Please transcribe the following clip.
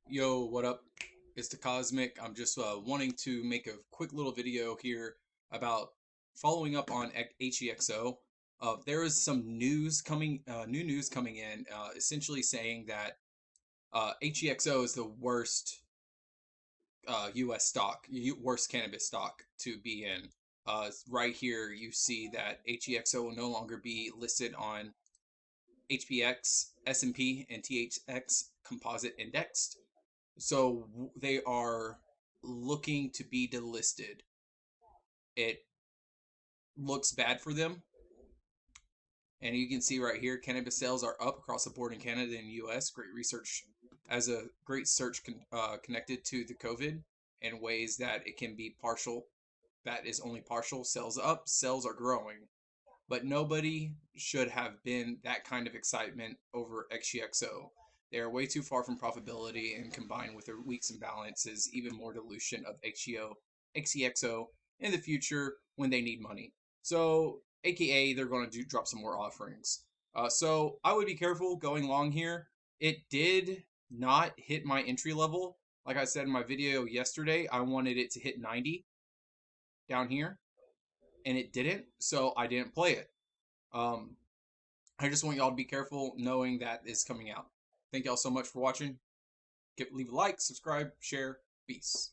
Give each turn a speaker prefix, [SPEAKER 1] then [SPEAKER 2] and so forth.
[SPEAKER 1] Yo, what up? It's the Cosmic. I'm just wanting to make a quick little video here about following up on HEXO. There is some news coming, new news coming in, essentially saying that HEXO is the worst U.S. stock, worst cannabis stock to be in. Right here, you see that HEXO will no longer be listed on HPX, S&P, and THX Composite Indexed. So they are looking to be delisted. It looks bad for them. And you can see right here, cannabis sales are up across the board in Canada and US. Great research as a great search connected to the COVID in ways that it can be partial. That is only partial. Sales up, sales are growing. But nobody should have been that kind of excitement over XGXO. They are way too far from profitability, and combined with their weeks and balances, even more dilution of XEXO in the future when they need money. So, AKA, they're going to drop some more offerings. So, I would be careful going long here. It did not hit my entry level. Like I said in my video yesterday, I wanted it to hit 90 down here, and it didn't, so I didn't play it. Um, I just want y'all to be careful knowing that is coming out. Thank y'all so much for watching. Leave a like, subscribe, share. Peace.